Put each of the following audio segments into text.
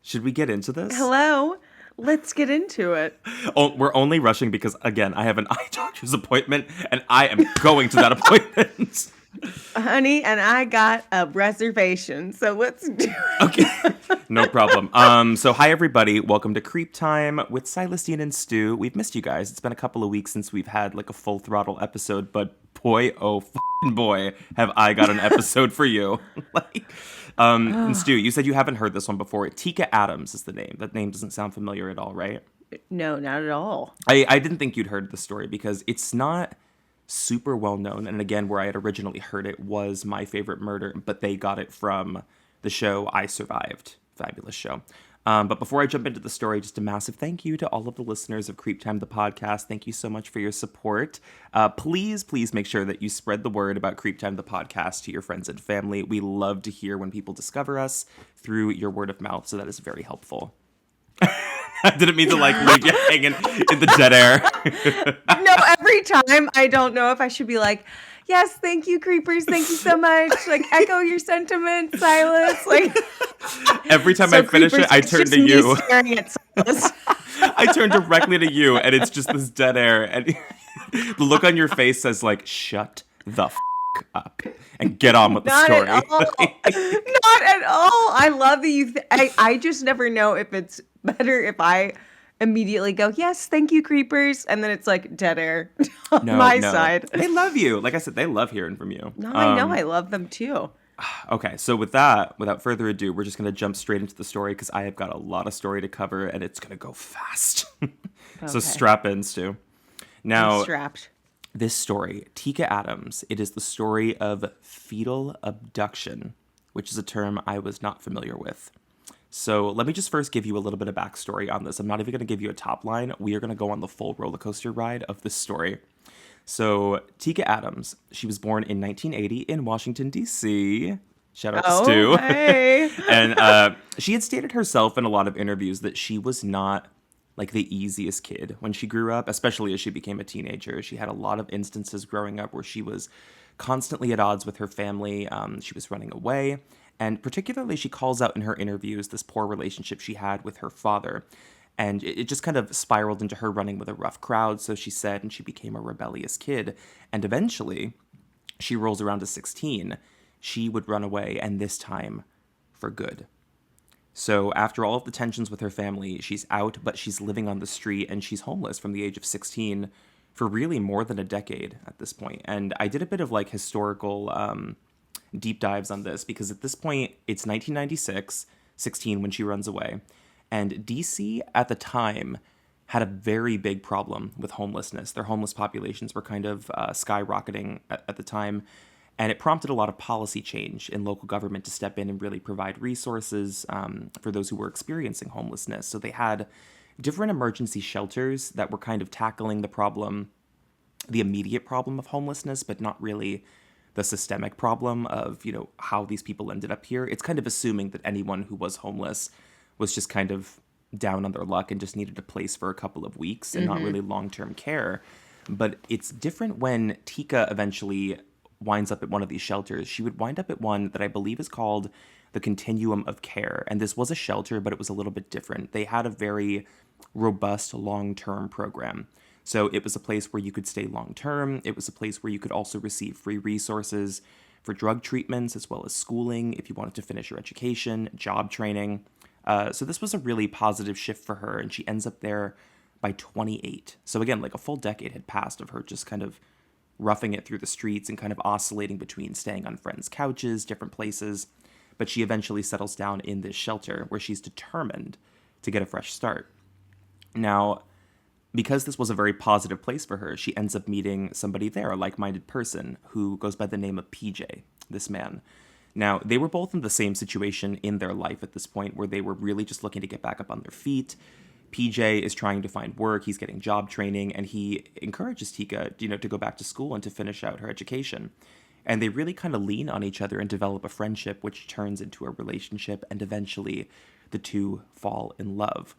Should we get into this? Hello. Let's get into it. Oh, we're only rushing because, again, I have an eye doctor's appointment, and I am going to that appointment. Honey, and I got a reservation, so let's do it. Okay, no problem. So hi everybody, welcome to CreepTime with Celestine and Stu. We've missed you guys. It's been a couple of weeks since we've had like a full throttle episode, but boy, oh boy, have I got an episode for you. And Stu, you said you haven't heard this one before. Tika Adams is the name. That name doesn't sound familiar at all, right? No, not at all. I didn't think you'd heard the story because it's not super well known. And again, where I had originally heard it was My Favorite Murder, but they got it from the show I Survived. Fabulous show. But before I jump into the story, just a massive thank you to all of the listeners of CreepTime the podcast. Thank you so much for your support. Please make sure that you spread the word about CreepTime the podcast to your friends and family. We love to hear when people discover us through your word of mouth, so that is very helpful. I didn't mean to leave you hanging in the dead air. No, every time I don't know if I should be like, yes, thank you, creepers. Thank you so much. Echo your sentiments, Silas. Every time I finish it, I turn to you. Staring at Silas. I turn directly to you, and it's just this dead air. And the look on your face says, shut the up and get on with the story. Not at all. I love that you. I just never know if it's better if I immediately go, yes, thank you, creepers, and then it's dead air on my side. They love you. Like I said, they love hearing from you. No, I know I love them too. Okay, so with that, without further ado, we're just going to jump straight into the story because I have got a lot of story to cover and it's going to go fast. So strap in, Stu. Now, I'm strapped. This story, Tika Adams, it is the story of fetal abduction, which is a term I was not familiar with. So let me just first give you a little bit of backstory on this. I'm not even going to give you a top line. We are going to go on the full roller coaster ride of this story. So Tika Adams, she was born in 1980 in Washington, D.C. Shout out to Stu. Hey. And she had stated herself in a lot of interviews that she was not the easiest kid when she grew up, especially as she became a teenager. She had a lot of instances growing up where she was constantly at odds with her family. She was running away. And particularly, she calls out in her interviews this poor relationship she had with her father. And it just kind of spiraled into her running with a rough crowd, so she said, and she became a rebellious kid. And eventually, she rolls around to 16. She would run away, and this time, for good. So after all of the tensions with her family, she's out, but she's living on the street, and she's homeless from the age of 16 for really more than a decade at this point. And I did a bit of historical deep dives on this, because at this point, it's 1996, 16 when she runs away. And DC at the time had a very big problem with homelessness. Their homeless populations were kind of skyrocketing at the time. And it prompted a lot of policy change in local government to step in and really provide resources for those who were experiencing homelessness. So they had different emergency shelters that were kind of tackling the problem, the immediate problem of homelessness, but not really the systemic problem of, how these people ended up here. It's kind of assuming that anyone who was homeless was just kind of down on their luck and just needed a place for a couple of weeks and not really long-term care. But it's different when Tika eventually winds up at one of these shelters. She would wind up at one that I believe is called the Continuum of Care. And this was a shelter, but it was a little bit different. They had a very robust long-term program. So it was a place where you could stay long-term. It was a place where you could also receive free resources for drug treatments as well as schooling if you wanted to finish your education, job training. So this was a really positive shift for her, and she ends up there by 28. So again, a full decade had passed of her just kind of roughing it through the streets and kind of oscillating between staying on friends' couches, different places. But she eventually settles down in this shelter where she's determined to get a fresh start. Now, because this was a very positive place for her, she ends up meeting somebody there, a like-minded person who goes by the name of PJ, this man. Now, they were both in the same situation in their life at this point where they were really just looking to get back up on their feet. PJ is trying to find work, he's getting job training, and he encourages Tika, to go back to school and to finish out her education. And they really kind of lean on each other and develop a friendship, which turns into a relationship, and eventually the two fall in love.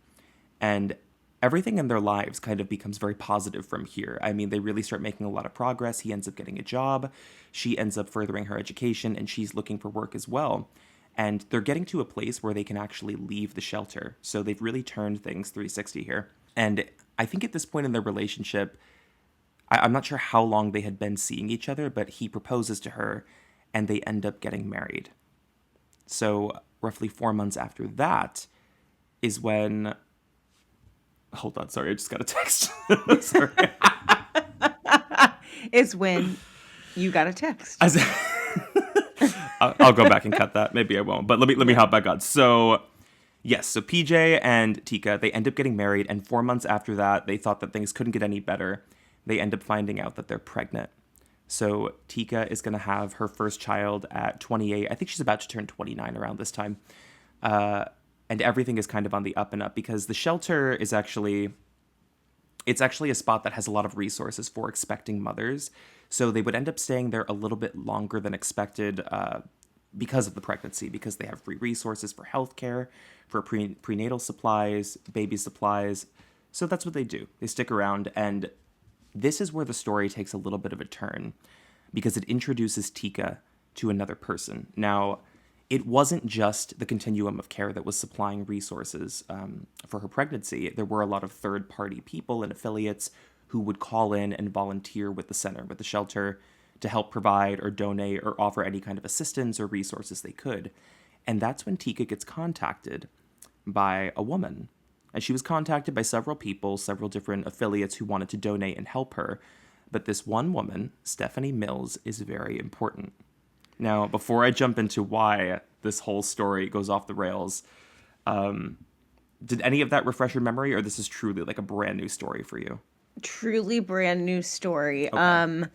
And everything in their lives kind of becomes very positive from here. I mean, they really start making a lot of progress. He ends up getting a job. She ends up furthering her education, and she's looking for work as well. and they're getting to a place where they can actually leave the shelter. So they've really turned things 360 here. And I think at this point in their relationship, I'm not sure how long they had been seeing each other, but he proposes to her and they end up getting married. So roughly 4 months after that is when... Hold on, sorry, I just got a text. Sorry. Is when you got a text. I'll go back and cut that. Maybe I won't, but let me hop back on. So yes, so PJ and Tika, they end up getting married, and 4 months after that, they thought that things couldn't get any better. They end up finding out that they're pregnant. So Tika is going to have her first child at 28. I think she's about to turn 29 around this time. And everything is kind of on the up and up because the shelter is actually a spot that has a lot of resources for expecting mothers. So they would end up staying there a little bit longer than expected because of the pregnancy, because they have free resources for healthcare, for prenatal supplies, baby supplies. So that's what they do. They stick around, and this is where the story takes a little bit of a turn because it introduces Tika to another person. Now, it wasn't just the continuum of care that was supplying resources for her pregnancy. There were a lot of third-party people and affiliates who would call in and volunteer with the center, with the shelter, to help provide or donate or offer any kind of assistance or resources they could. And that's when Tika gets contacted by a woman. And she was contacted by several people, several different affiliates who wanted to donate and help her. But this one woman, Stephanie Mills, is very important. Now, before I jump into why this whole story goes off the rails, did any of that refresh your memory, or this is truly like a brand new story for you? Truly brand new story. Okay.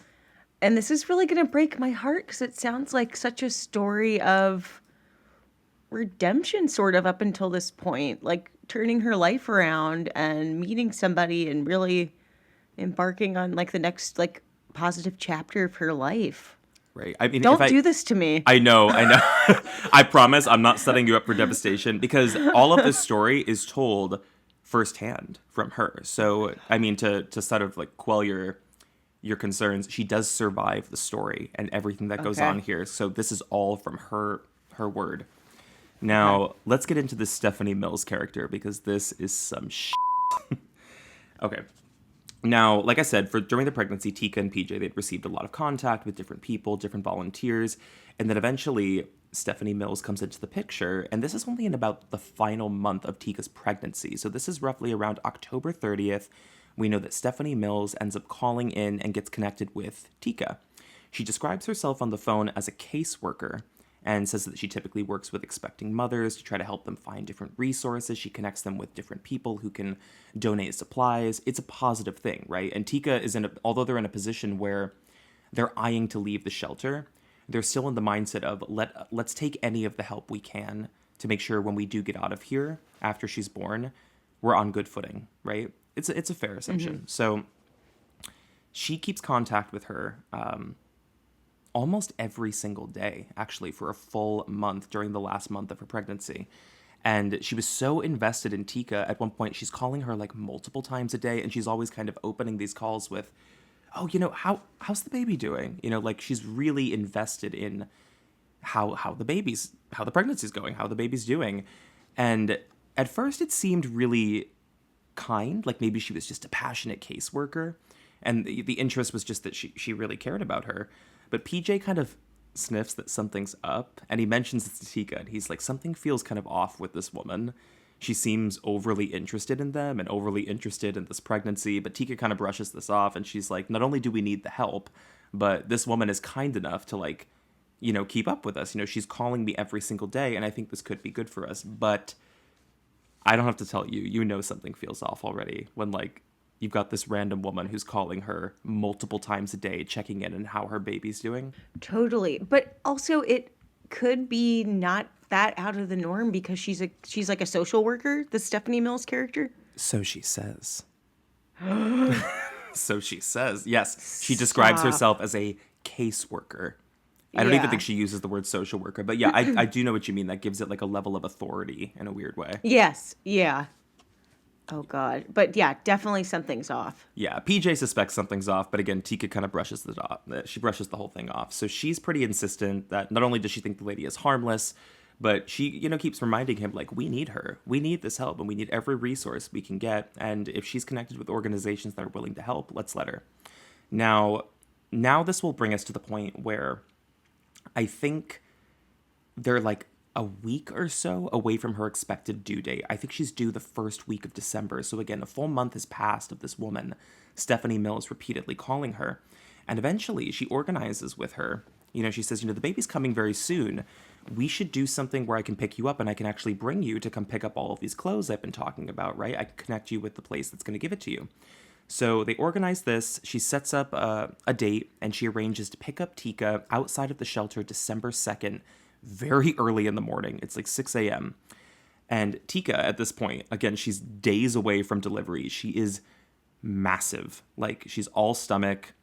And this is really going to break my heart because it sounds like such a story of redemption sort of up until this point, like turning her life around and meeting somebody and really embarking on like the next like positive chapter of her life. Right. I mean, Don't do this to me. I know. I promise I'm not setting you up for devastation because all of this story is told firsthand from her. So, I mean, to sort of like quell your concerns, she does survive the story and everything that goes on here. So this is all from her word. Now, let's get into this Stephanie Mills character because this is some shit. Okay. Now, like I said, during the pregnancy, Tika and PJ, they'd received a lot of contact with different people, different volunteers, and then eventually Stephanie Mills comes into the picture, and this is only in about the final month of Tika's pregnancy. So this is roughly around October 30th. We know that Stephanie Mills ends up calling in and gets connected with Tika. She describes herself on the phone as a caseworker and says that she typically works with expecting mothers to try to help them find different resources. She connects them with different people who can donate supplies. It's a positive thing, right? And Tika is although they're in a position where they're eyeing to leave the shelter, they're still in the mindset of let's take any of the help we can to make sure when we do get out of here after she's born, we're on good footing, right? It's a fair assumption. Mm-hmm. So she keeps contact with her almost every single day, actually, for a full month during the last month of her pregnancy. And she was so invested in Tika, at one point, she's calling her like multiple times a day, and she's always kind of opening these calls with, oh, how's the baby doing? Like she's really invested in how the pregnancy's going, how the baby's doing. And at first it seemed really kind, like maybe she was just a passionate caseworker, and the interest was just that she really cared about her. But PJ kind of sniffs that something's up, and he mentions it to Tika, and he's like, something feels kind of off with this woman. She seems overly interested in them and overly interested in this pregnancy, but Tika kind of brushes this off, and she's like, not only do we need the help, but this woman is kind enough to like, keep up with us. She's calling me every single day, and I think this could be good for us. But I don't have to tell you, something feels off already when like, you've got this random woman who's calling her multiple times a day, checking in on how her baby's doing. Totally. But also it could be not that out of the norm because she's like a social worker, the Stephanie Mills character. So she says. So she says. Yes. She describes herself as a caseworker. I don't even think she uses the word social worker. But yeah, I do know what you mean. That gives it like a level of authority in a weird way. Yes. Yeah. Oh, God. But yeah, definitely something's off. Yeah, PJ suspects something's off, but again, Tika kind of brushes the whole thing off. So she's pretty insistent that not only does she think the lady is harmless, But she, keeps reminding him, like, we need her. We need this help, and we need every resource we can get. And if she's connected with organizations that are willing to help, let's let her. Now, now this will bring us to the point where I think they're like a week or so away from her expected due date. I think she's due the first week of December. So again, a full month has passed of this woman, Stephanie Mills, repeatedly calling her. And eventually she organizes with her. She says, the baby's coming very soon. We should do something where I can pick you up and I can actually bring you to come pick up all of these clothes I've been talking about, right? I can connect you with the place that's going to give it to you. So they organize this. She sets up a date and she arranges to pick up Tika outside of the shelter December 2nd, very early in the morning. It's like 6 a.m. And Tika, at this point, again, she's days away from delivery. She is massive. Like, she's all stomach,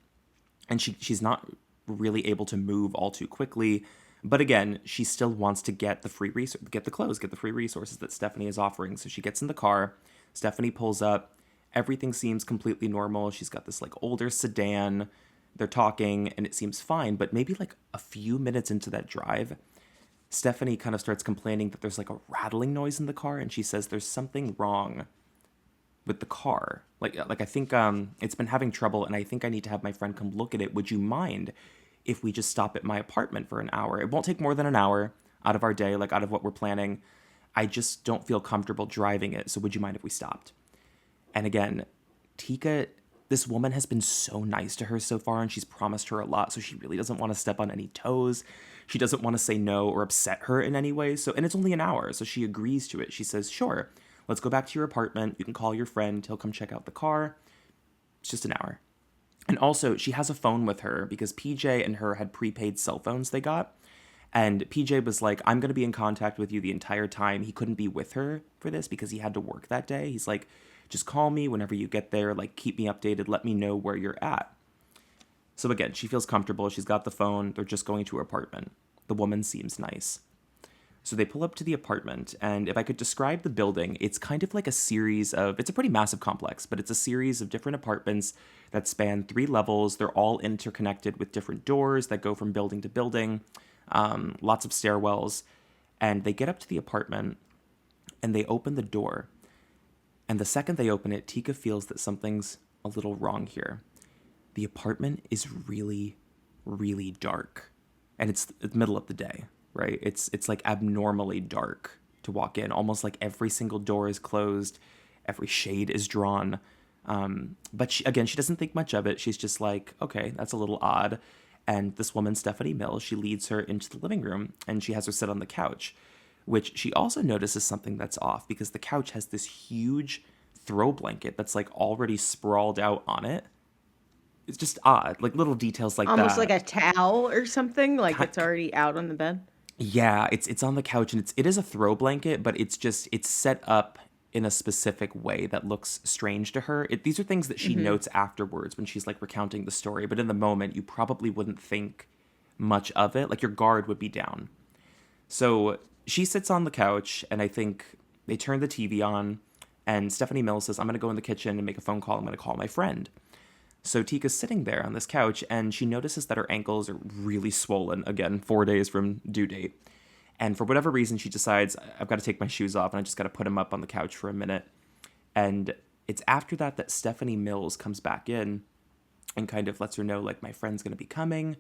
and she's not really able to move all too quickly. But again, she still wants to get the free get the clothes, get the free resources that Stephanie is offering. So she gets in the car. Stephanie pulls up. Everything seems completely normal. She's got this like older sedan. They're talking, and it seems fine. But maybe like a few minutes into that drive, Stephanie kind of starts complaining that there's like a rattling noise in the car, and she says there's something wrong with the car. Like I think it's been having trouble, and I think I need to have my friend come look at it. Would you mind if we just stop at my apartment for an hour? It won't take more than an hour out of our day, like out of what we're planning. I just don't feel comfortable driving it, so would you mind if we stopped? And again, Tika, this woman has been so nice to her so far, and she's promised her a lot, so she really doesn't want to step on any toes. She doesn't want to say no or upset her in any way. And it's only an hour, so she agrees to it. She says, sure, let's go back to your apartment. You can call your friend. He'll come check out the car. It's just an hour. And also, she has a phone with her because PJ and her had prepaid cell phones they got. And PJ was like, I'm going to be in contact with you the entire time. He couldn't be with her for this because he had to work that day. He's like, just call me whenever you get there. Like, keep me updated. Let me know where you're at. So again, she feels comfortable. She's got the phone. They're just going to her apartment. The woman seems nice. So they pull up to the apartment, and if I could describe the building, it's kind of like a series of, it's a pretty massive complex, but it's a series of different apartments that span 3 levels. They're all interconnected with different doors that go from building to building, lots of stairwells. And they get up to the apartment, and they open the door. And the second they open it, Tika feels that something's a little wrong here. The apartment is really, really dark. And it's the middle of the day, right? It's like abnormally dark to walk in. Almost like every single door is closed. Every shade is drawn. But she doesn't think much of it. She's just like, okay, that's a little odd. And this woman, Stephanie Mills, she leads her into the living room and she has her sit on the couch, which she also notices something that's off because the couch has this huge throw blanket that's like already sprawled out on it. It's just odd, like little details like Almost that. like a towel or something, like it's already out on the bed. Yeah, it's on the couch and it is a throw blanket, but it's set up in a specific way that looks strange to her. These are things that she notes afterwards when she's like recounting the story, but in the moment you probably wouldn't think much of it. Like your guard would be down. So she sits on the couch and I think they turn the TV on and Stephanie Mills says, I'm going to go in the kitchen and make a phone call. I'm going to call my friend. So Tika's sitting there on this couch, and she notices that her ankles are really swollen, again, 4 days from due date. And for whatever reason, she decides, I've got to take my shoes off, and I just got to put them up on the couch for a minute. And it's after that Stephanie Mills comes back in and kind of lets her know, like, my friend's going to be coming.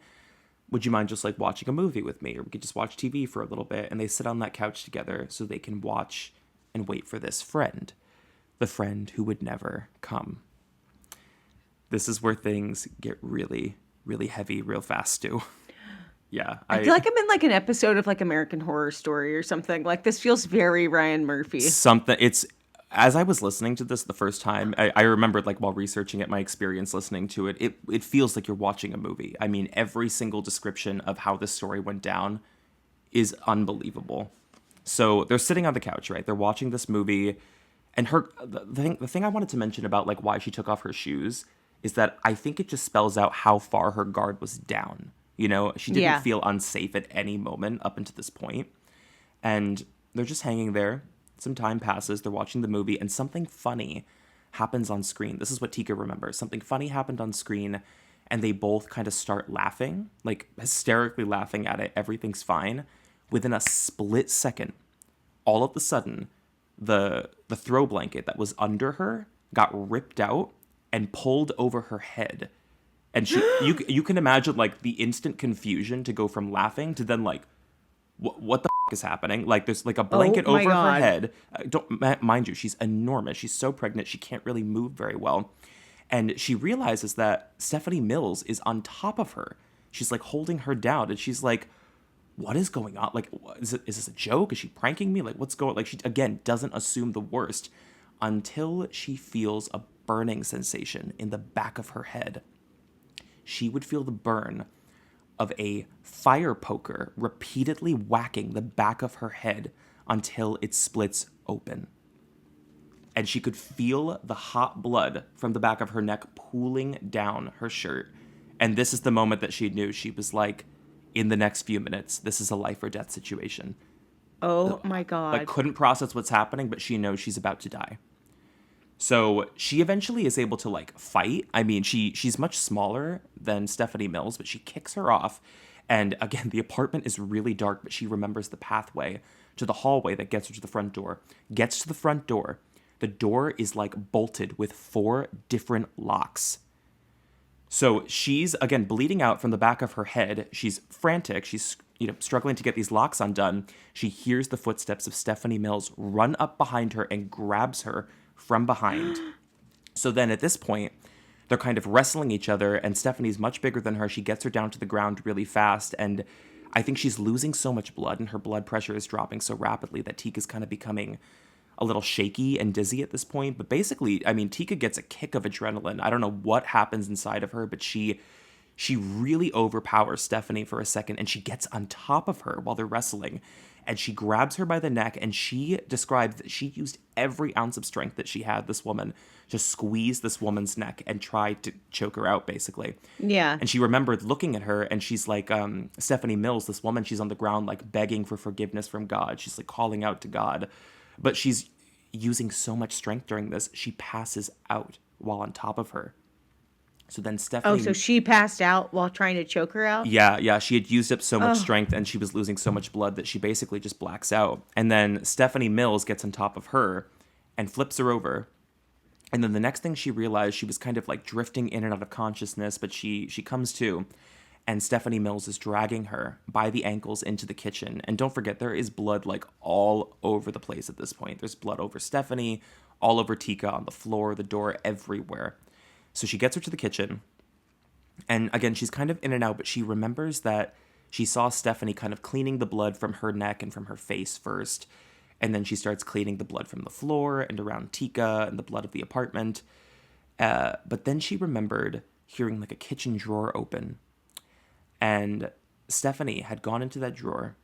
Would you mind just, like, watching a movie with me? Or we could just watch TV for a little bit. And they sit on that couch together so they can watch and wait for this friend. The friend who would never come. This is where things get really, really heavy real fast, Stu. Yeah. I feel like I'm in like an episode of like American Horror Story or something. Like this feels very Ryan Murphy. As I was listening to this the first time, I remembered like while researching it, my experience listening to it, it feels like you're watching a movie. I mean, every single description of how this story went down is unbelievable. So they're sitting on the couch, right? They're watching this movie. And the thing I wanted to mention about like why she took off her shoes is that I think it just spells out how far her guard was down. She didn't feel unsafe at any moment up until this point. And they're just hanging there. Some time passes. They're watching the movie, and something funny happens on screen. This is what Tika remembers. Something funny happened on screen, and they both kind of start laughing, like hysterically laughing at it. Everything's fine. Within a split second, all of a sudden, the throw blanket that was under her got ripped out and pulled over her head. And you can imagine like the instant confusion to go from laughing to then like, what the is happening? Like there's like a Oh blanket my over her God. head. Mind you, she's enormous. She's so pregnant she can't really move very well, and she realizes that Stephanie Mills is on top of her. She's like holding her down, and she's like, "What is going on? Like, is this a joke? Is she pranking me? Like, what's going?" Like, she again doesn't assume the worst until she feels a burning sensation in the back of her head. She would feel the burn of a fire poker repeatedly whacking the back of her head until it splits open. And she could feel the hot blood from the back of her neck pooling down her shirt. And this is the moment that she knew. She was like, in the next few minutes, this is a life or death situation. Oh my Like, God. couldn't process what's happening, but she knows she's about to die. So she eventually is able to like fight. I mean, she's much smaller than Stephanie Mills, but she kicks her off. And again, the apartment is really dark, but she remembers the pathway to the hallway that gets her to the front door. Gets to the front door. The door is like bolted with 4 different locks. So she's again bleeding out from the back of her head. She's frantic. She's struggling to get these locks undone. She hears the footsteps of Stephanie Mills run up behind her and grabs her from behind. So then at this point, they're kind of wrestling each other, and Stephanie's much bigger than her. She gets her down to the ground really fast, and I think she's losing so much blood, and her blood pressure is dropping so rapidly that Tika's kind of becoming a little shaky and dizzy at this point. But basically, I mean, Tika gets a kick of adrenaline. I don't know what happens inside of her, but she really overpowers Stephanie for a second, and she gets on top of her while they're wrestling, and she grabs her by the neck, and she describes that she used every ounce of strength that she had, this woman, to squeeze this woman's neck and try to choke her out, basically. Yeah. And she remembered looking at her, and she's like, Stephanie Mills, this woman, she's on the ground, like, begging for forgiveness from God. She's, like, calling out to God. But she's using so much strength during this, she passes out while on top of her. So then Oh, so Stephanie... she passed out while trying to choke her out? Yeah, she had used up so much Oh, strength and she was losing so much blood that she basically just blacks out. And then Stephanie Mills gets on top of her and flips her over. And then the next thing she realized, she was kind of like drifting in and out of consciousness, but she comes to, and Stephanie Mills is dragging her by the ankles into the kitchen. And don't forget, there is blood like all over the place at this point. There's blood over Stephanie, all over Tika, on the floor, the door, everywhere. So she gets her to the kitchen. And again, she's kind of in and out, but she remembers that she saw Stephanie kind of cleaning the blood from her neck and from her face first. And then she starts cleaning the blood from the floor and around Tika and the blood of the apartment. But then she remembered hearing like a kitchen drawer open. And Stephanie had gone into that drawer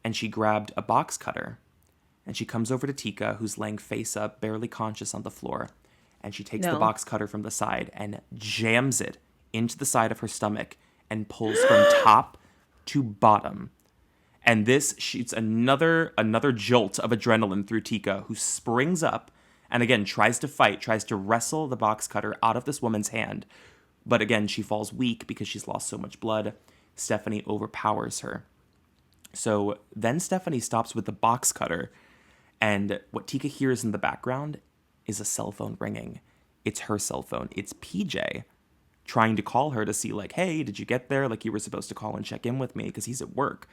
and she grabbed a box cutter. And she comes over to Tika, who's laying face up, barely conscious on the floor. And she takes the no. box cutter from the side and jams it into the side of her stomach and pulls from top to bottom. And this shoots another jolt of adrenaline through Tika, who springs up and again tries to fight, tries to wrestle the box cutter out of this woman's hand. But again, she falls weak because she's lost so much blood. Stephanie overpowers her. So then Stephanie stops with the box cutter, and what Tika hears in the background is a cell phone ringing. It's her cell phone. It's PJ trying to call her to see like, hey, did you get there? Like, you were supposed to call and check in with me because he's at work.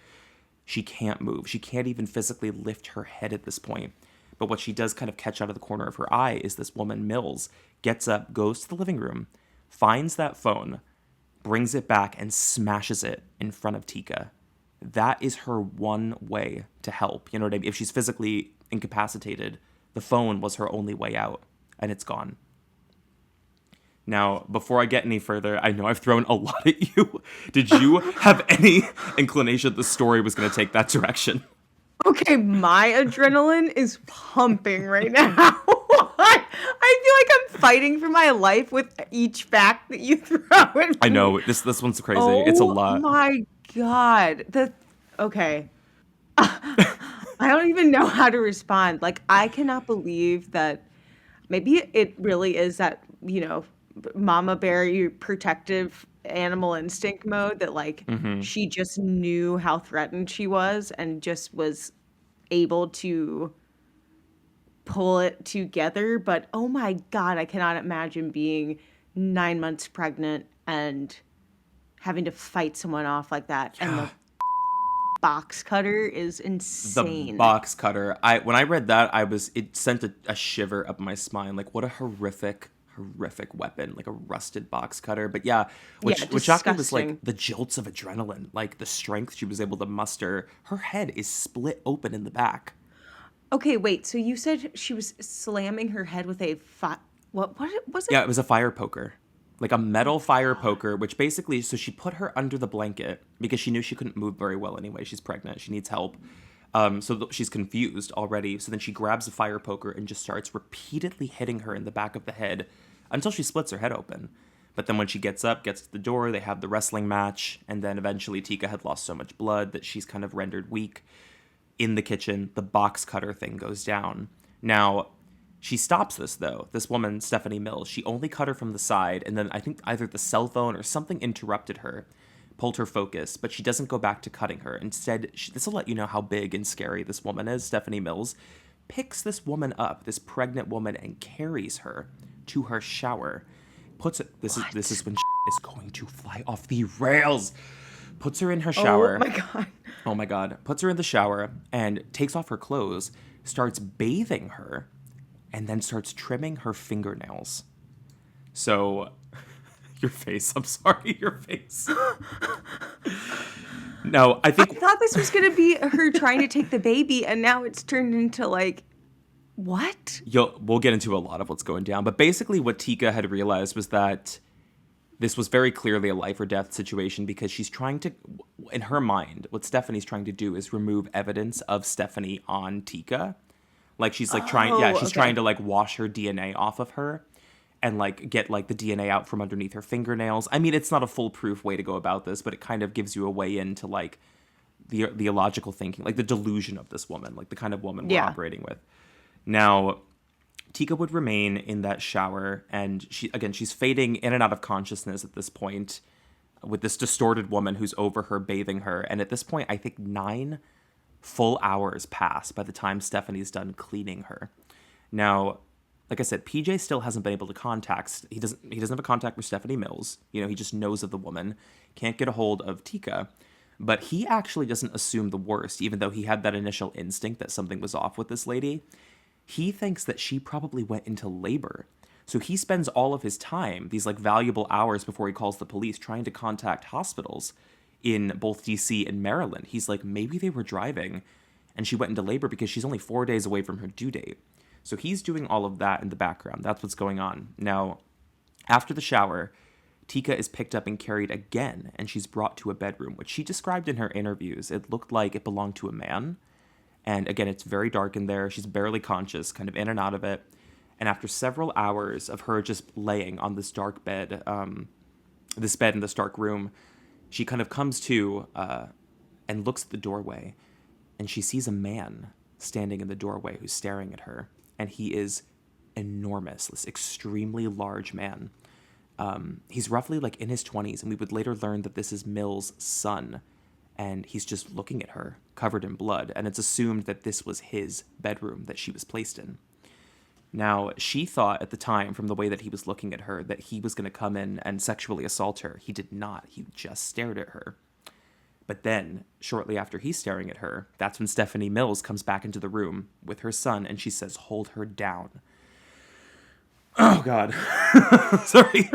She can't move. She can't even physically lift her head at this point. But what she does kind of catch out of the corner of her eye is this woman, Mills, gets up, goes to the living room, finds that phone, brings it back, and smashes it in front of Tika. That is her one way to help. You know what I mean? If she's physically incapacitated, the phone was her only way out, and it's gone. Now, before I get any further, I know I've thrown a lot at you. Did you have any inclination the story was going to take that direction? Okay, my adrenaline is pumping right now. I feel like I'm fighting for my life with each fact that you throw at me. I know, this one's crazy. Oh It's a lot. my God. Okay. I don't even know how to respond. Like, I cannot believe that maybe it really is that, mama bear protective animal instinct mode that like Mm-hmm. she just knew how threatened she was and just was able to pull it together. But oh my God, I cannot imagine being 9 months pregnant and having to fight someone off like that. And the Yeah. box cutter is The insane. box cutter. When I read that, it sent a shiver up my spine. Like, what a horrific weapon, like a rusted box cutter. But yeah, Yeah, what shocked me was like disgusting. the jolts of adrenaline, like the strength she was able to muster. Her head is split open in the back. Okay, wait. So you said she was slamming her head with a what was Yeah, it? it was a fire poker. Like a Oh metal my fire God. poker, which basically, so she put her under the blanket because she knew she couldn't move very well anyway. She's pregnant. She needs help. She's confused already. So then she grabs a fire poker and just starts repeatedly hitting her in the back of the head until she splits her head open. But then when she gets up, gets to the door, they have the wrestling match. And then eventually Tika had lost so much blood that she's kind of rendered weak. In the kitchen, the box cutter thing goes down. Now, she stops this though. This woman, Stephanie Mills, she only cut her from the side, and then I think either the cell phone or something interrupted her, pulled her focus, but she doesn't go back to cutting her. Instead, this will let you know how big and scary this woman is. Stephanie Mills picks this woman up, this pregnant woman, and carries her to her shower. Puts it. This What? is when is going to fly off the rails. Puts her in her Oh shower. my God. Oh my God. Puts her in the shower and takes off her clothes, starts bathing her, and then starts trimming her fingernails. So, your face. I'm sorry, your face. No, I I think thought this was gonna be her trying to take the baby, and now it's turned into like what? we'll get into a lot of what's going down. But basically, what Tika had realized was that this was very clearly a life or death situation because she's trying to, in her mind, what Stephanie's trying to do is remove evidence of Stephanie on Tika. Like she's like trying, yeah, Oh, she's trying okay. to like wash her DNA off of her and like get like the DNA out from underneath her fingernails. I mean, it's not a foolproof way to go about this, but it kind of gives you a way into like the illogical thinking, like the delusion of this woman, like the kind of woman we're Yeah. operating with. Now, Tika would remain in that shower, and she's fading in and out of consciousness at this point with this distorted woman who's over her, bathing her. And at this point, I think 9 full hours pass by the time Stephanie's done cleaning her. Now, like I said, PJ still hasn't been able to contact. He doesn't have a contact with Stephanie Mills. You know, he just knows of the woman, can't get a hold of Tika. But he actually doesn't assume the worst, even though he had that initial instinct that something was off with this lady. He thinks that she probably went into labor. So he spends all of his time, these like valuable hours before he calls the police, trying to contact hospitals in both DC and Maryland. He's like, maybe they were driving and she went into labor because she's only 4 days away from her due date. So he's doing all of that in the background. That's what's going on. Now, after the shower, Tika is picked up and carried again, and she's brought to a bedroom, which she described in her interviews. It looked like it belonged to a man. And again, it's very dark in there. She's barely conscious, kind of in and out of it. And after several hours of her just laying on this dark bed, this bed in this dark room, she kind of comes to and looks at the doorway, and she sees a man standing in the doorway who's staring at her. And he is enormous, this extremely large man. He's roughly like in his 20s, and we would later learn that this is Mill's son. And he's just looking at her, covered in blood, and it's assumed that this was his bedroom that she was placed in. Now, she thought at the time, from the way that he was looking at her, that he was going to come in and sexually assault her. He did not. He just stared at her. But then, shortly after he's staring at her, that's when Stephanie Mills comes back into the room with her son, and she says, "Hold her down." Oh, God. Sorry.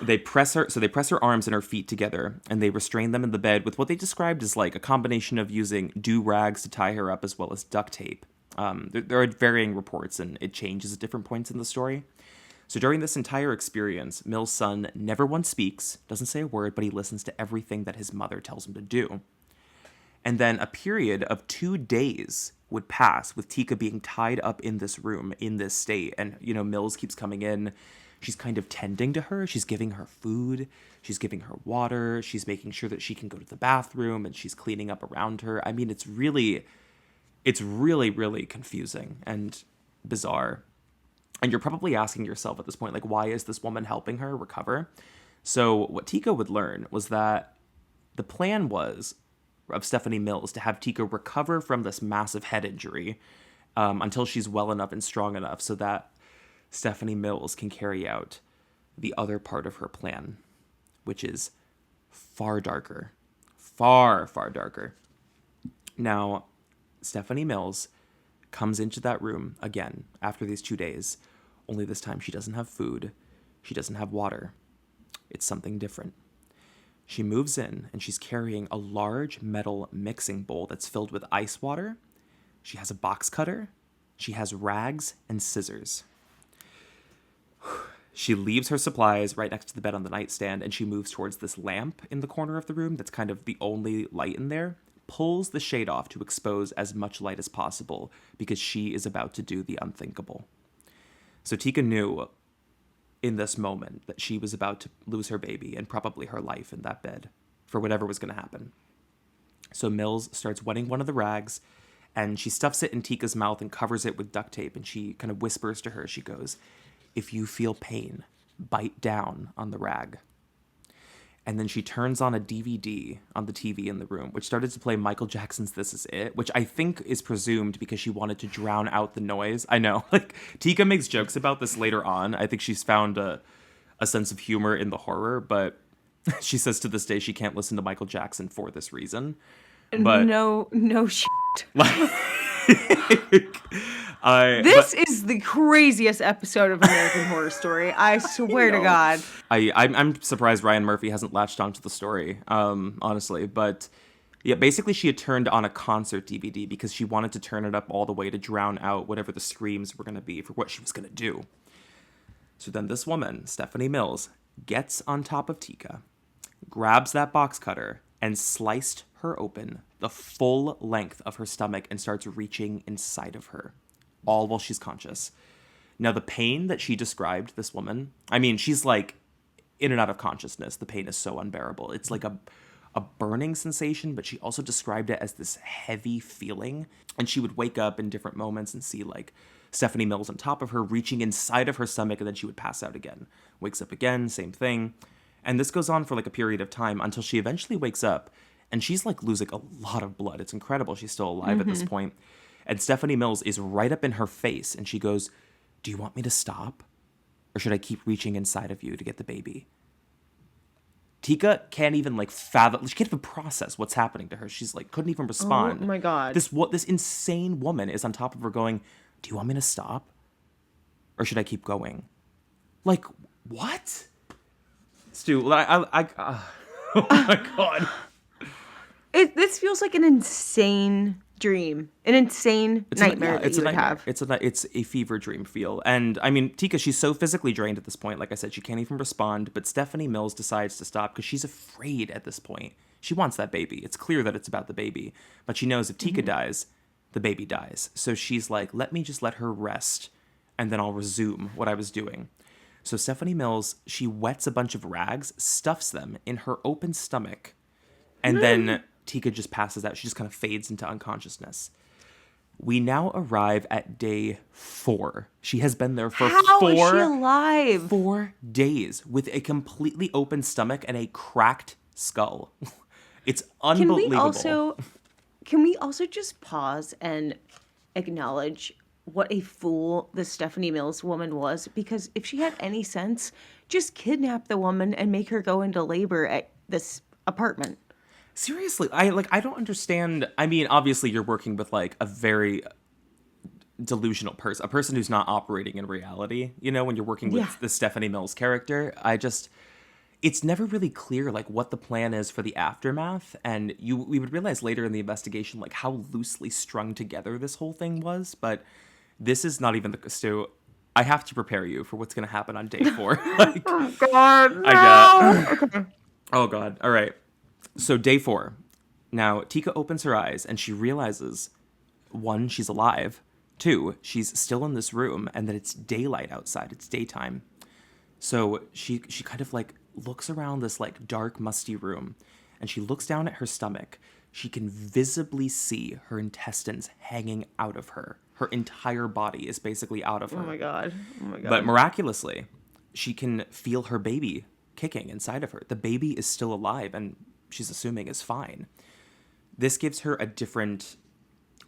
They press her arms and her feet together, and they restrain them in the bed with what they described as like a combination of using do-rags to tie her up as well as duct tape. There are varying reports, and it changes at different points in the story. So during this entire experience, Mill's son never once speaks, doesn't say a word, but he listens to everything that his mother tells him to do. And then a period of 2 days would pass with Tika being tied up in this room in this state. And, you know, Mills keeps coming in. She's kind of tending to her. She's giving her food. She's giving her water. She's making sure that she can go to the bathroom, and she's cleaning up around her. I mean, it's really, really confusing and bizarre. And you're probably asking yourself at this point, like, why is this woman helping her recover? So what Tika would learn was that the plan was of Stephanie Mills to have Tika recover from this massive head injury until she's well enough and strong enough so that Stephanie Mills can carry out the other part of her plan, which is far darker. Far, far darker. Now, Stephanie Mills comes into that room again after these 2 days, only this time she doesn't have food. She doesn't have water. It's something different. She moves in and she's carrying a large metal mixing bowl that's filled with ice water. She has a box cutter. She has rags and scissors. She leaves her supplies right next to the bed on the nightstand and she moves towards this lamp in the corner of the room that's kind of the only light in there, pulls the shade off to expose as much light as possible because she is about to do the unthinkable. So Tika knew in this moment that she was about to lose her baby and probably her life in that bed for whatever was going to happen. So Mills starts wetting one of the rags and she stuffs it in Tika's mouth and covers it with duct tape. And she kind of whispers to her, she goes, "If you feel pain, bite down on the rag." And then she turns on a DVD on the TV in the room, which started to play Michael Jackson's This Is It, which I think is presumed because she wanted to drown out the noise. I know, like, Tika makes jokes about this later on. I think she's found a sense of humor in the horror, but she says to this day she can't listen to Michael Jackson for this reason. But No shit. This is the craziest episode of American Horror Story. I swear to God. I'm surprised Ryan Murphy hasn't latched onto the story, honestly. But yeah, basically she had turned on a concert DVD because she wanted to turn it up all the way to drown out whatever the screams were going to be for what she was going to do. So then this woman, Stephanie Mills, gets on top of Tika, grabs that box cutter, and sliced her open the full length of her stomach and starts reaching inside of her, all while she's conscious. Now, the pain that she described, this woman, I mean, she's like in and out of consciousness. The pain is so unbearable. It's like a burning sensation, but she also described it as this heavy feeling. And she would wake up in different moments and see like Stephanie Mills on top of her, reaching inside of her stomach, and then she would pass out again. Wakes up again, same thing. And this goes on for like a period of time until she eventually wakes up and she's like losing a lot of blood. It's incredible. She's still alive at this point. And Stephanie Mills is right up in her face and she goes, "Do you want me to stop? Or should I keep reaching inside of you to get the baby?" Tika can't even like fathom, she can't even process what's happening to her. She's like, couldn't even respond. Oh my God. This insane woman is on top of her going, "Do you want me to stop? Or should I keep going?" Like, what? Stu, oh my God. This feels like an insane dream, an insane nightmare that you would have. It's a fever dream feel. And I mean, Tika, she's so physically drained at this point. Like I said, she can't even respond. But Stephanie Mills decides to stop because she's afraid at this point. She wants that baby. It's clear that it's about the baby. But she knows if Tika dies, the baby dies. So she's like, let her rest, and then I'll resume what I was doing. So Stephanie Mills, she wets a bunch of rags, stuffs them in her open stomach, and then Tika just passes out. She just kind of fades into unconsciousness. We now arrive at day 4. She has been there for How is she alive? 4 days with a completely open stomach and a cracked skull. It's unbelievable. Can we also just pause and acknowledge what a fool this Stephanie Mills woman was? Because if she had any sense, just kidnap the woman and make her go into labor at this apartment. Seriously, I don't understand. I mean, obviously you're working with like a very delusional person, a person who's not operating in reality, you know, when you're working with the Stephanie Mills character. It's never really clear like what the plan is for the aftermath, and we would realize later in the investigation like how loosely strung together this whole thing was. But this is not even Stu. I have to prepare you for what's going to happen on day 4. Like, oh God, no. Oh God. All right. So day 4. Now Tika opens her eyes and she realizes, 1, she's alive. 2, she's still in this room and that it's daylight outside. It's daytime. So she kind of like looks around this like dark, musty room and she looks down at her stomach. She can visibly see her intestines hanging out of her. Her entire body is basically out of Oh her. my God. Oh my But God. miraculously, she can feel her baby kicking inside of her. The baby is still alive and she's assuming is fine. This gives her a different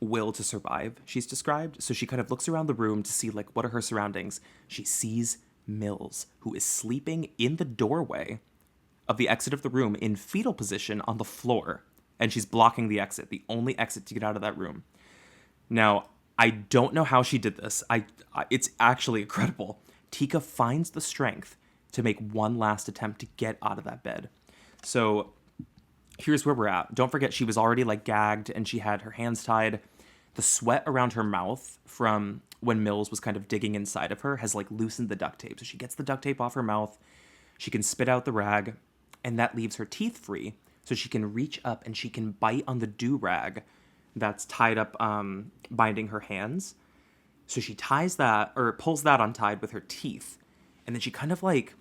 will to survive, she's described. So she kind of looks around the room to see, like, what are her surroundings. She sees Mills, who is sleeping in the doorway of the exit of the room in fetal position on the floor. And she's blocking the exit, the only exit to get out of that room. Now, I don't know how she did this. It's actually incredible. Tika finds the strength to make one last attempt to get out of that bed. So here's where we're at. Don't forget, she was already like gagged and she had her hands tied. The sweat around her mouth from when Mills was kind of digging inside of her has like loosened the duct tape. So she gets the duct tape off her mouth. She can spit out the rag, and that leaves her teeth free. So she can reach up and she can bite on the do-rag that's tied up, binding her hands. So she ties that, or pulls that untied with her teeth. And then she kind of like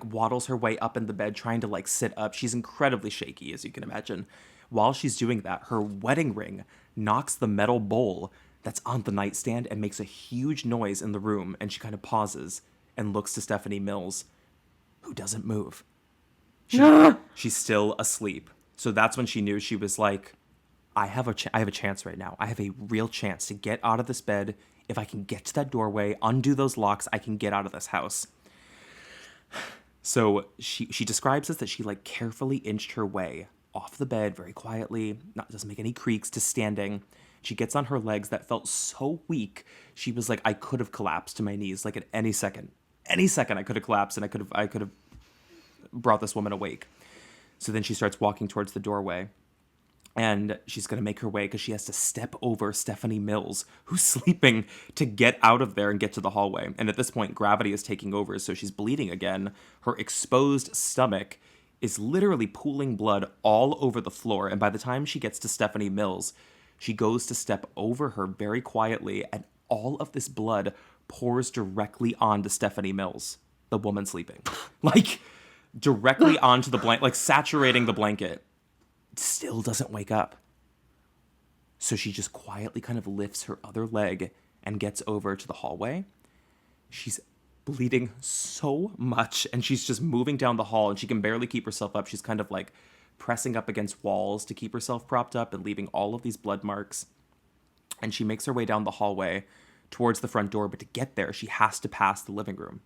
waddles her way up in the bed, trying to like sit up. She's incredibly shaky, as you can imagine. While she's doing that, her wedding ring knocks the metal bowl that's on the nightstand and makes a huge noise in the room. And she kind of pauses and looks to Stephanie Mills, who doesn't move. She's still asleep. So that's when she knew. She was like, I have a chance right now. I have a real chance to get out of this bed. If I can get to that doorway, undo those locks, I can get out of this house. So she describes this, that she like carefully inched her way off the bed very quietly, doesn't make any creaks, to standing. She gets on her legs that felt so weak. She was like, I could have collapsed to my knees like at any second. Any second I could have collapsed and I could have brought this woman awake. So then she starts walking towards the doorway. And she's going to make her way because she has to step over Stephanie Mills, who's sleeping, to get out of there and get to the hallway. And at this point, gravity is taking over, so she's bleeding again. Her exposed stomach is literally pooling blood all over the floor. And by the time she gets to Stephanie Mills, she goes to step over her very quietly, and all of this blood pours directly onto Stephanie Mills, the woman sleeping. Like, directly onto the blanket, like saturating the blanket. Still doesn't wake up. So she just quietly kind of lifts her other leg and gets over to the hallway. She's bleeding so much, and she's just moving down the hall, and she can barely keep herself up. She's kind of like pressing up against walls to keep herself propped up and leaving all of these blood marks. And she makes her way down the hallway towards the front door, but to get there, she has to pass the living room.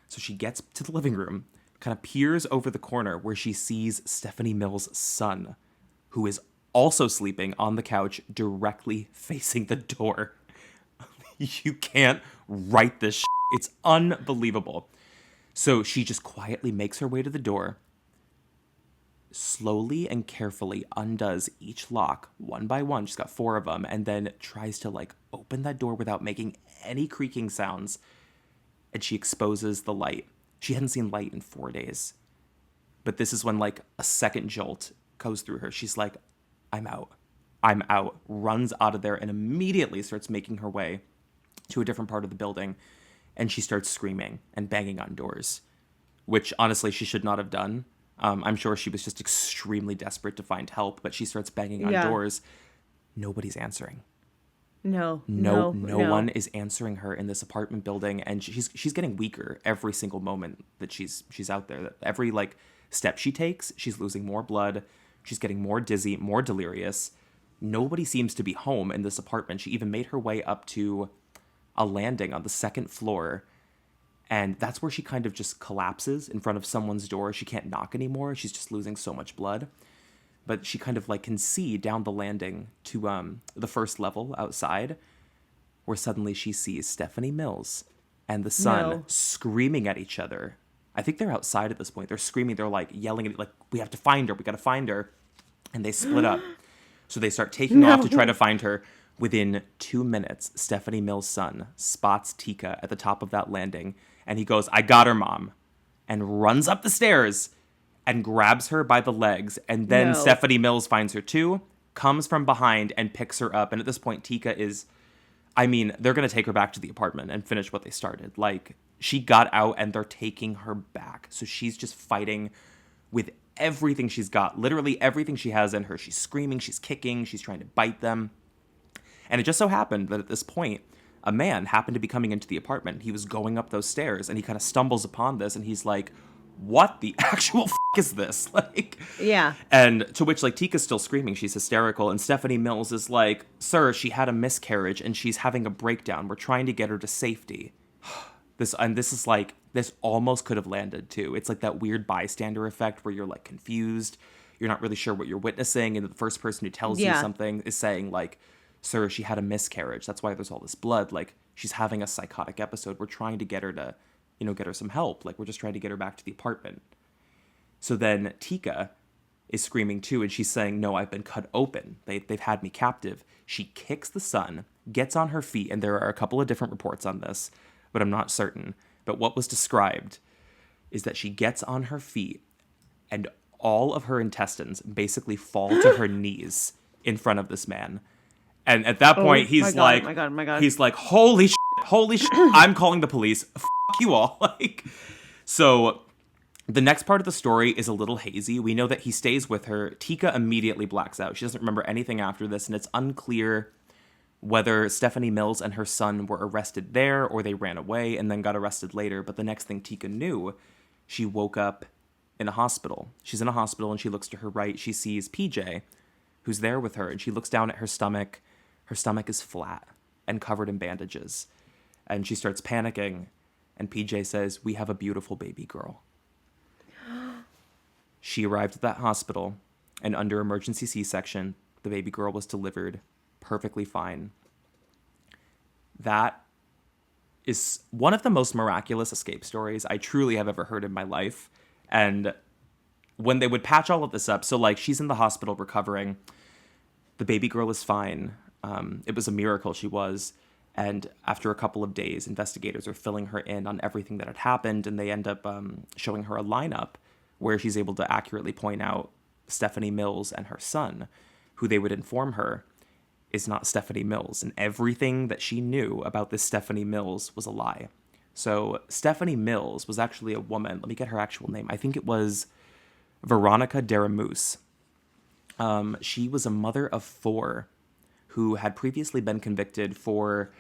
So she gets to the living room, kind of peers over the corner where she sees Stephanie Mills' son, who is also sleeping on the couch directly facing the door. You can't write this shit. It's unbelievable. So she just quietly makes her way to the door, slowly and carefully undoes each lock one by one. She's got 4 of them, and then tries to like open that door without making any creaking sounds. And she exposes the light. She hadn't seen light in 4 days. But this is when like a second jolt goes through her. She's like, I'm out. I'm out. Runs out of there and immediately starts making her way to a different part of the building. And she starts screaming and banging on doors, which honestly she should not have done. I'm sure she was just extremely desperate to find help, but she starts banging on doors. Nobody's answering. No one is answering her in this apartment building, and she's getting weaker every single moment that she's out there. Every like step she takes, she's losing more blood. She's getting more dizzy, more delirious. Nobody seems to be home in this apartment. She even made her way up to a landing on the 2nd floor, and that's where she kind of just collapses in front of someone's door. She can't knock anymore. She's just losing so much blood. But she kind of like can see down the landing to the 1st level outside, where suddenly she sees Stephanie Mills and the son screaming at each other. I think they're outside at this point. They're screaming. They're like yelling at like, we have to find her. We got to find her. And they split up. So they start taking off to try to find her. Within 2 minutes, Stephanie Mills' son spots Tika at the top of that landing. And he goes, I got her, Mom. And runs up the stairs and grabs her by the legs. And then Stephanie Mills finds her too, comes from behind and picks her up. And at this point, Tika is, I mean, they're going to take her back to the apartment and finish what they started. Like, she got out and they're taking her back. So she's just fighting with everything she's got, literally everything she has in her. She's screaming, she's kicking, she's trying to bite them. And it just so happened that at this point, a man happened to be coming into the apartment. He was going up those stairs and he kind of stumbles upon this and he's like, what the actual is this? Like, Yeah. and to which, like, Tika's still screaming. She's hysterical. And Stephanie Mills is like, sir, she had a miscarriage and she's having a breakdown. We're trying to get her to safety. This is like, this almost could have landed too. It's like that weird bystander effect where you're like confused. You're not really sure what you're witnessing. And the first person who tells you something is saying like, sir, she had a miscarriage. That's why there's all this blood. Like, she's having a psychotic episode. We're trying to get her to, get her some help. Like, we're just trying to get her back to the apartment. So then Tika is screaming too, and she's saying, no, I've been cut open. They've had me captive. She kicks the son, gets on her feet, and there are a couple of different reports on this, but I'm not certain. But what was described is that she gets on her feet, and all of her intestines basically fall to her knees in front of this man. And at that point, he's like, he's like, holy shit, I'm calling the police. F*** you all. Like, so the next part of the story is a little hazy. We know that he stays with her. Tika immediately blacks out. She doesn't remember anything after this, and it's unclear whether Stephanie Mills and her son were arrested there or they ran away and then got arrested later. But the next thing Tika knew, she woke up in a hospital. She's in a hospital, and she looks to her right. She sees PJ, who's there with her, and she looks down at her stomach. Her stomach is flat and covered in bandages. And she starts panicking. And PJ says, we have a beautiful baby girl. She arrived at that hospital, and under emergency C-section, the baby girl was delivered perfectly fine. That is one of the most miraculous escape stories I truly have ever heard in my life. And when they would patch all of this up, so like she's in the hospital recovering, the baby girl is fine. It was a miracle she was. And after a couple of days, investigators are filling her in on everything that had happened, and they end up showing her a lineup where she's able to accurately point out Stephanie Mills and her son, who they would inform her is not Stephanie Mills. And everything that she knew about this Stephanie Mills was a lie. So Stephanie Mills was actually a woman. Let me get her actual name. I think it was Veronica Deramus. She was a mother of 4 who had previously been convicted for,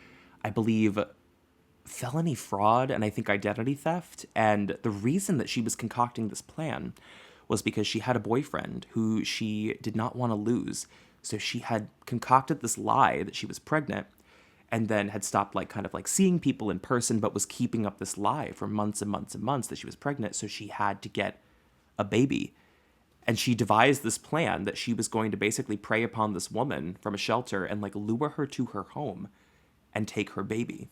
I believe, felony fraud and I think identity theft. And the reason that she was concocting this plan was because she had a boyfriend who she did not want to lose. So she had concocted this lie that she was pregnant, and then had stopped kind of seeing people in person, but was keeping up this lie for months and months and months that she was pregnant. So she had to get a baby. And she devised this plan that she was going to basically prey upon this woman from a shelter and lure her to her home and take her baby.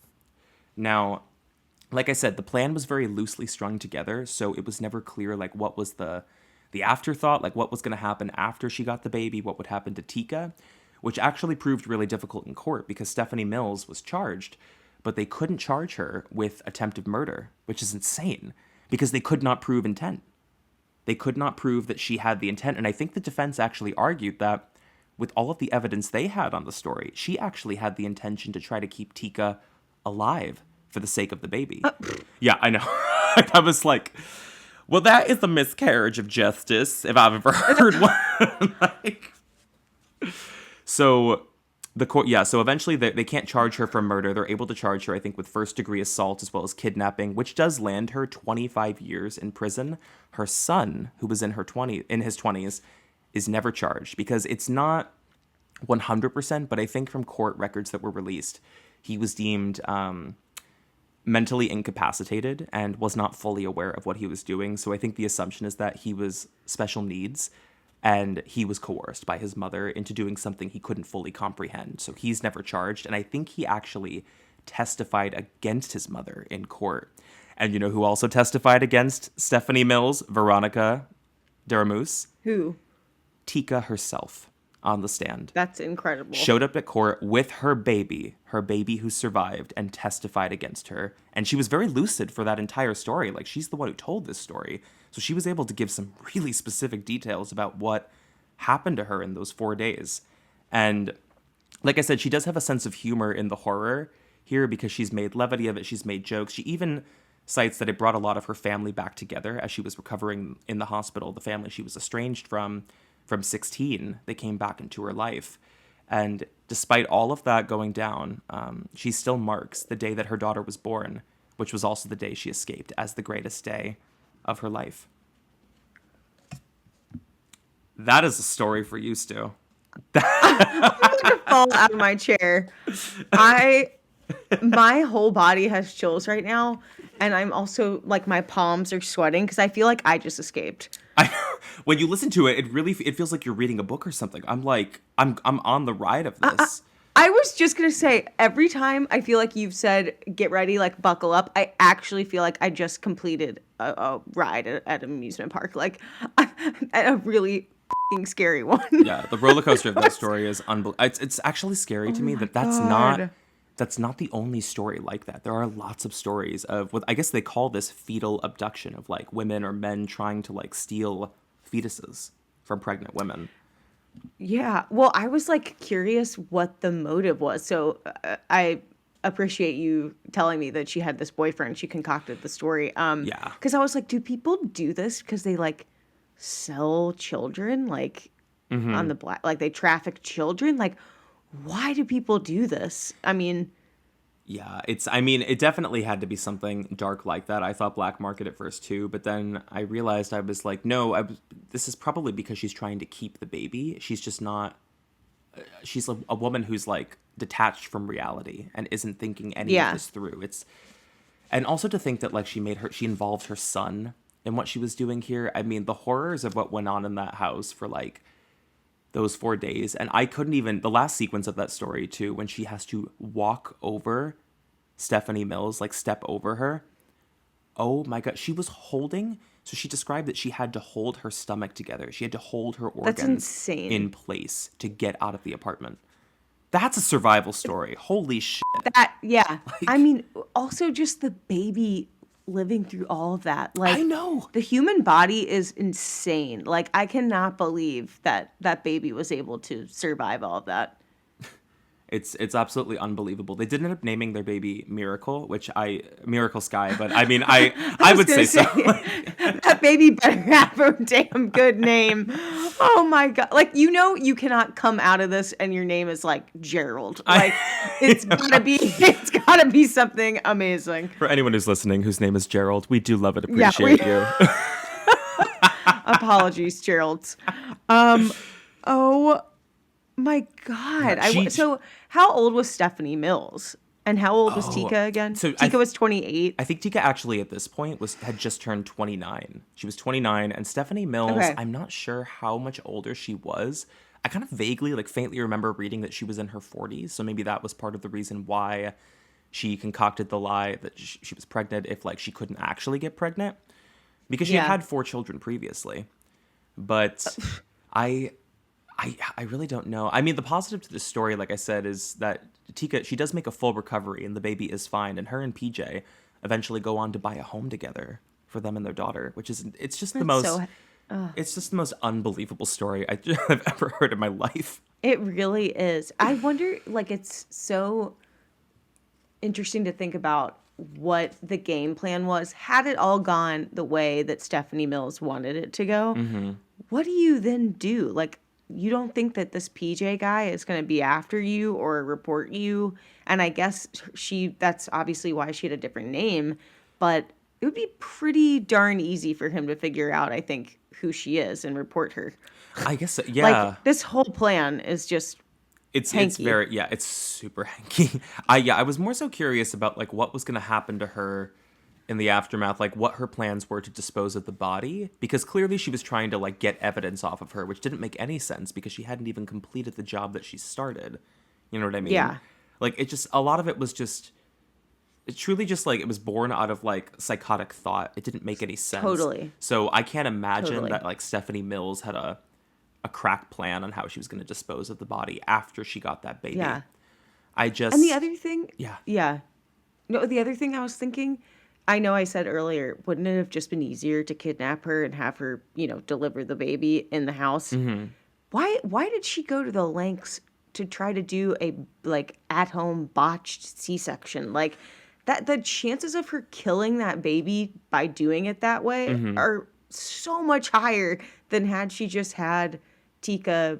Now, like I said, the plan was very loosely strung together, so it was never clear what was the afterthought, what was going to happen after she got the baby, what would happen to Tika, which actually proved really difficult in court because Stephanie Mills was charged, but they couldn't charge her with attempted murder, which is insane because they could not prove intent. They could not prove that she had the intent. And I think the defense actually argued that with all of the evidence they had on the story, she actually had the intention to try to keep Tika alive for the sake of the baby. Yeah, I know. I was like, well, that is a miscarriage of justice if I've ever heard one. So the court, so eventually they can't charge her for murder. They're able to charge her, I think, with first-degree assault as well as kidnapping, which does land her 25 years in prison. Her son, who was in his 20s, is never charged because it's not 100%, but I think from court records that were released, he was deemed mentally incapacitated and was not fully aware of what he was doing. So I think the assumption is that he was special needs and he was coerced by his mother into doing something he couldn't fully comprehend. So he's never charged. And I think he actually testified against his mother in court. And you know who also testified against Stephanie Mills? Veronica Deramus. Who? Tika herself on the stand. That's incredible. Showed up at court with her baby who survived, and testified against her. And she was very lucid for that entire story. She's the one who told this story. So she was able to give some really specific details about what happened to her in those 4 days. And like I said, she does have a sense of humor in the horror here because she's made levity of it. She's made jokes. She even cites that it brought a lot of her family back together as she was recovering in the hospital. The family she was estranged from 16, they came back into her life. And despite all of that going down, she still marks the day that her daughter was born, which was also the day she escaped, as the greatest day of her life. That is a story for you, Stu. I'm gonna fall out of my chair. My whole body has chills right now, and I'm also like my palms are sweating because I feel like I just escaped. When you listen to it, it feels like you're reading a book or something. I'm on the ride of this. I was just gonna say, every time I feel like you've said "get ready," like buckle up, I actually feel like I just completed a ride at an amusement park, like a really f***ing scary one. Yeah, the roller coaster of that story is unbelievable. It's actually scary to Oh me my that God. that's not the only story like that. There are lots of stories of what I guess they call this fetal abduction, of like women or men trying to like steal fetuses from pregnant women. Yeah. Well, I was like curious what the motive was. So I appreciate you telling me that she had this boyfriend. She concocted the story. Yeah. Because I was like, do people do this because they like sell children, like on the black, like they traffic children? Like, why do people do this? I mean, Yeah, I mean, it definitely had to be something dark like that. I thought black market at first too, but then I realized I was like, no, this is probably because she's trying to keep the baby. She's just not, she's a woman who's like detached from reality and isn't thinking any of yeah, this through. And also to think that like she involved her son in what she was doing here. I mean, the horrors of what went on in that house for like those 4 days. And I couldn't even, the last sequence of that story too, when she has to walk over Stephanie Mills, like step over her. Oh my God. So she described that she had to hold her stomach together. She had to hold her that's organs insane. in place to get out of the apartment. That's a survival story. Holy shit. Yeah. I Like, mean, also just the baby living through all of that. I Like, know. the human body is insane. Like, I cannot believe that that baby was able to survive all of that. It's absolutely unbelievable. They did end up naming their baby Miracle Sky, but I mean I I was would gonna say so. say that baby better have a damn good name. Oh my God. Like, you cannot come out of this and your name is like Gerald. I, Like, it's gotta be something amazing. for anyone who's listening whose name is Gerald, we do love and Yeah, we appreciate you. apologies, Gerald. Um, oh my God. Yeah, she So how old was Stephanie Mills? And how old was oh Tika again? so Tika was 28. I think Tika actually at this point had just turned 29. She was 29, and Stephanie Mills, Okay. I'm not sure how much older she was. I kind of vaguely, like faintly remember reading that she was in her 40s, so maybe that was part of the reason why she concocted the lie that she was pregnant if like she couldn't actually get pregnant, because she had Yeah. had 4 children previously. But I I really don't know. I mean, the positive to this story, like I said, is that Tika, she does make a full recovery and the baby is fine. And her and PJ eventually go on to buy a home together for them and their daughter, which is, That's so it's just the most unbelievable story I've ever heard in my life. It really is. I wonder, like, it's so interesting to think about what the game plan was. Had it all gone the way that Stephanie Mills wanted it to go, what do you then do? Like, you don't think that this PJ guy is going to be after you or report you? And I guess that's obviously why she had a different name, but it would be pretty darn easy for him to figure out, I think, who she is and report her. I guess, Like, yeah. this whole plan is just It's hanky. very, yeah, it's super hanky. I was more so curious about like what was going to happen to her in the aftermath, like what her plans were to dispose of the body, because clearly she was trying to like get evidence off of her, which didn't make any sense because she hadn't even completed the job that she started. You know what I mean? Yeah, Like it just, a lot of it was just, it truly just like it was born out of like psychotic thought. It didn't make any sense. totally. So I can't imagine Totally. that like Stephanie Mills had a crack plan on how she was going to dispose of the body after she got that baby. Yeah. I And the just, other thing, yeah. yeah. No, the other thing I was thinking, I know I said earlier, wouldn't it have just been easier to kidnap her and have her, deliver the baby in the house? Hmm. Why did she go to the lengths to try to do a like at-home botched C-section? Like that the chances of her killing that baby by doing it that way Hmm. are so much higher than had she just had Tika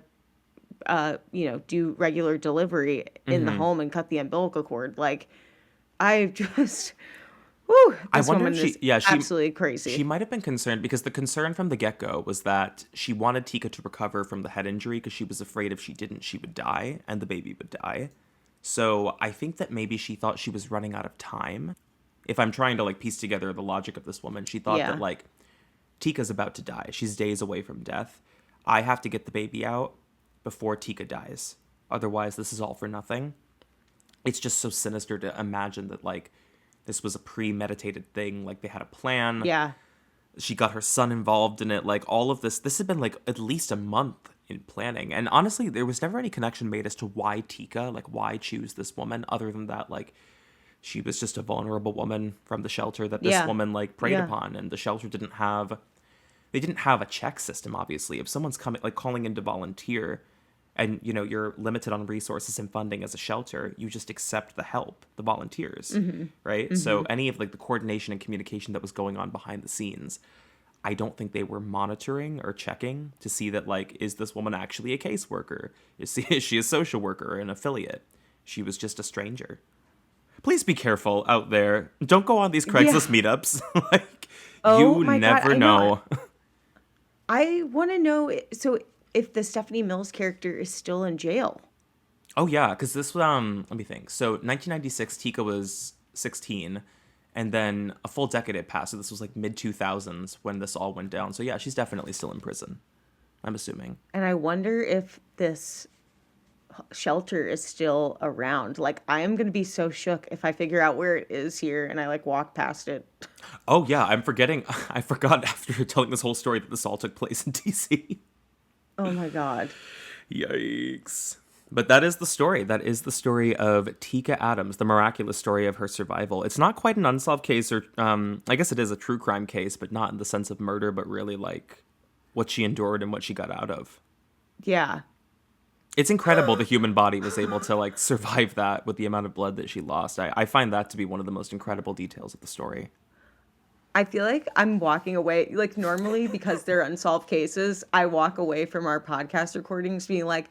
do regular delivery in the home and cut the umbilical cord. Like, I just, whew, I this wonder woman if is absolutely crazy. she might have been concerned because the concern from the get-go was that she wanted Tika to recover from the head injury because she was afraid if she didn't, she would die and the baby would die. So I think that maybe she thought she was running out of time. If I'm trying to like piece together the logic of this woman, she thought that like Tika's about to die. She's days away from death. I have to get the baby out before Tika dies. Otherwise, this is all for nothing. It's just so sinister to imagine that like this was a premeditated thing. Like they had a plan. Yeah. She got her son involved in it. Like all of this. This had been like at least a month in planning. And honestly, there was never any connection made as to why Tika, like why choose this woman, other than that, like she was just a vulnerable woman from the shelter that this woman like preyed upon, and the shelter didn't have a check system. Obviously, if someone's coming like calling in to volunteer, and you're limited on resources and funding as a shelter, you just accept the help, the volunteers, right? So any of like the coordination and communication that was going on behind the scenes, I don't think they were monitoring or checking to see that like, is this woman actually a caseworker? Is she a social worker or an affiliate? She was just a stranger. Please be careful out there. Don't go on these Craigslist meetups. Like, you never know. I want to know, so if the Stephanie Mills character is still in jail. Oh, yeah, because this, let me think. So 1996, Tika was 16, and then a full decade had passed. So this was like mid-2000s when this all went down. So yeah, she's definitely still in prison, I'm assuming. And I wonder if this shelter is still around. Like, I am going to be so shook if I figure out where it is here and I like walk past it. Oh, yeah, I forgot after telling this whole story that this all took place in DC. Oh my God. Yikes. But that is the story. That is the story of Tika Adams, the miraculous story of her survival. It's not quite an unsolved case, or I guess it is a true crime case, but not in the sense of murder, but really like what she endured and what she got out of. Yeah. It's incredible the human body was able to like survive that with the amount of blood that she lost. I find that to be one of the most incredible details of the story. I feel like I'm walking away, like normally because they're unsolved cases, I walk away from our podcast recordings being like,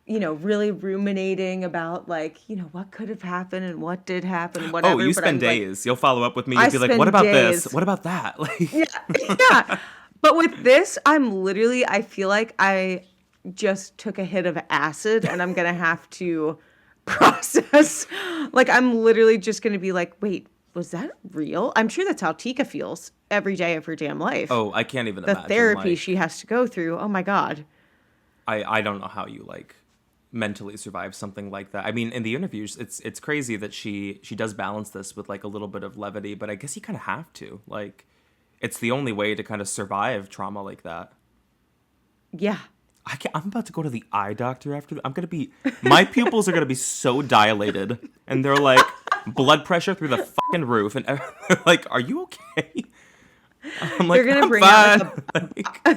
really ruminating about like, what could have happened and what did happen and whatever. Oh, you spend days. Like, you'll follow up with me. You'll be like, what about days. this? What about that? Like, yeah. But with this, I feel like I just took a hit of acid and I'm going to have to process. Like, I'm literally just going to be like, wait, was that real? I'm sure that's how Tika feels every day of her damn life. Oh, I can't even imagine. The therapy she has to go through. Oh my God. I don't know how you like mentally survive something like that. I mean, in the interviews, it's crazy that she does balance this with like a little bit of levity, but I guess you kind of have to. Like, it's the only way to kind of survive trauma like that. Yeah. I'm about to go to the eye doctor after. My pupils are gonna be so dilated, and they're like blood pressure through the fucking roof, and they're like, "Are you okay?" I'm like, they're gonna bring out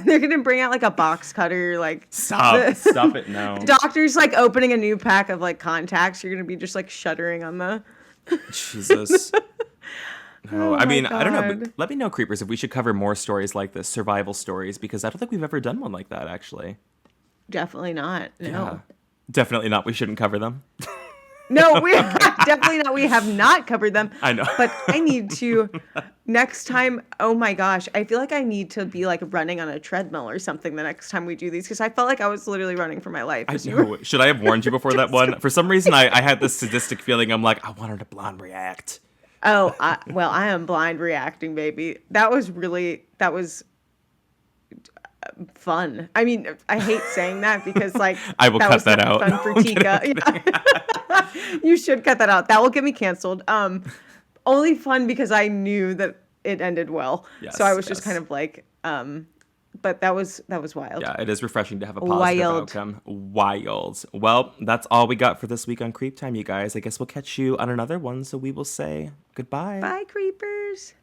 they're gonna bring out like a box cutter. Like, stop it now. The doctor's like opening a new pack of like contacts. You're gonna be just like shuddering on the. Jesus. No, I mean, God. I don't know, but let me know, creepers, if we should cover more stories like this, survival stories, because I don't think we've ever done one like that, actually. Definitely not. No. Yeah. Definitely not. We shouldn't cover them. No, we definitely not. We have not covered them. I know. But I need to next time. Oh my gosh. I feel like I need to be like running on a treadmill or something the next time we do these, because I felt like I was literally running for my life. I know. Should I have warned you before that one? For some reason, I had this sadistic feeling. I'm like, I want her to blind react. Oh, I am blind reacting, baby. That was fun. I mean, I hate saying that because like I will cut that out. Fun for Tika. Yeah. You should cut that out. That will get me canceled. Only fun because I knew that it ended well. Yes, so I was just kind of like, but that was wild. Yeah, it is refreshing to have a positive outcome. Wild. Well, that's all we got for this week on CreepTime, you guys. I guess we'll catch you on another one. So we will say goodbye. Bye, creepers.